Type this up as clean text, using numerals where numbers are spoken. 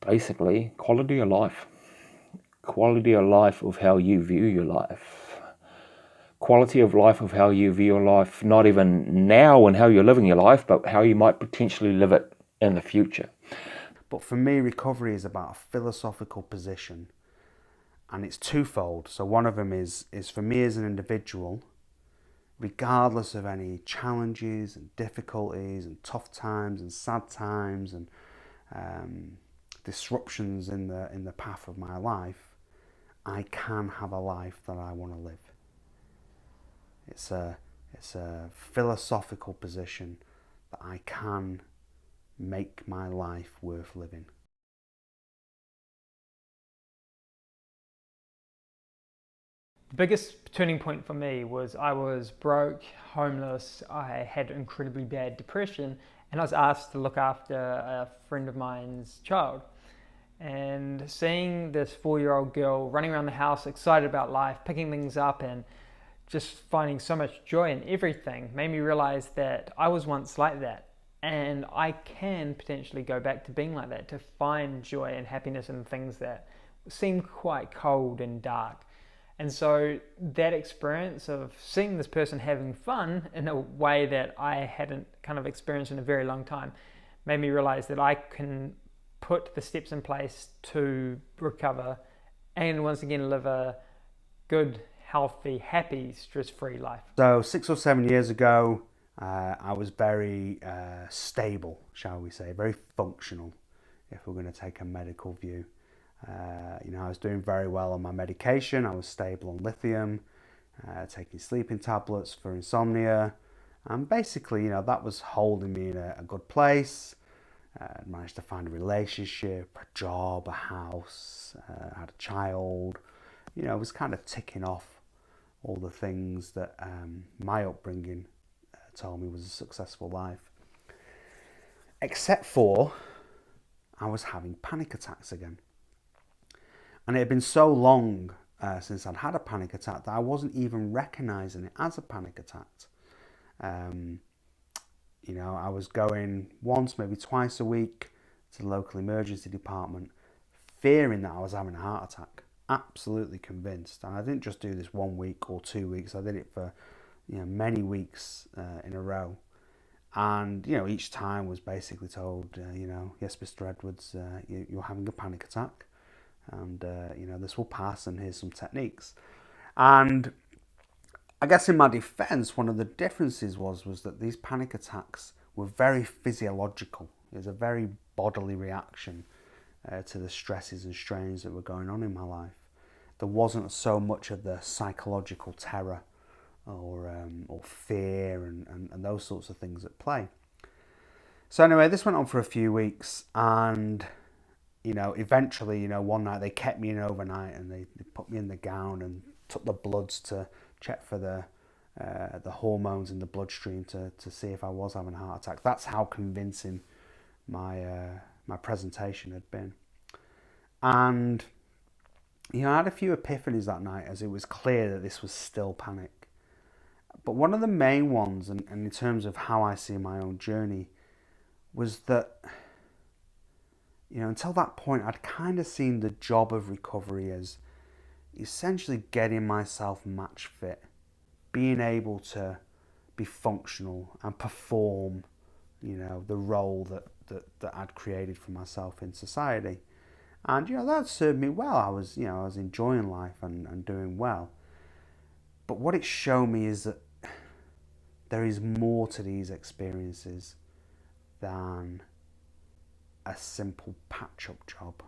basically quality of life. Quality of life of how you view your life. Quality of life of how you view your life, not even now and how you're living your life, but how you might potentially live it in the future. But for me, recovery is about a philosophical position, and it's twofold. So one of them is for me as an individual, regardless of any challenges and difficulties and tough times and sad times and disruptions in the path of my life, I can have a life that I want to live. It's a philosophical position that I can make my life worth living. The biggest turning point for me was I was broke, homeless, I had incredibly bad depression, and I was asked to look after a friend of mine's child. And seeing this 4-year-old girl running around the house, excited about life, picking things up and just finding so much joy in everything, made me realize that I was once like that. And I can potentially go back to being like that, to find joy and happiness in things that seem quite cold and dark. And so that experience of seeing this person having fun in a way that I hadn't kind of experienced in a very long time made me realize that I can put the steps in place to recover and once again live a good, healthy, happy, stress-free life. So 6 or 7 years ago, I was very stable, shall we say, very functional, if we're going to take a medical view. I was doing very well on my medication. I was stable on lithium, taking sleeping tablets for insomnia, and basically, that was holding me in a good place. I managed to find a relationship, a job, a house, had a child. I was kind of ticking off all the things that my upbringing told me was a successful life. Except for I was having panic attacks again. And it had been so long since I'd had a panic attack that I wasn't even recognising it as a panic attack. I was going once, maybe twice a week to the local emergency department, fearing that I was having a heart attack. Absolutely convinced. And I didn't just do this 1 week or 2 weeks. I did it for many weeks in a row. And each time was basically told, yes, Mr. Edwards, you're having a panic attack. And this will pass, and here's some techniques. And I guess in my defense, one of the differences was that these panic attacks were very physiological. It was a very bodily reaction to the stresses and strains that were going on in my life. There wasn't so much of the psychological terror or fear and those sorts of things at play. So anyway, this went on for a few weeks, and eventually, one night they kept me in overnight, and they put me in the gown and took the bloods to check for the hormones in the bloodstream to see if I was having a heart attack. That's how convincing my presentation had been. And I had a few epiphanies that night as it was clear that this was still panic. But one of the main ones, and in terms of how I see my own journey, was that until that point, I'd kind of seen the job of recovery as essentially getting myself match fit, being able to be functional and perform, the role that I'd created for myself in society. And, that served me well. I was enjoying life and doing well. But what it showed me is that there is more to these experiences than a simple patch-up job.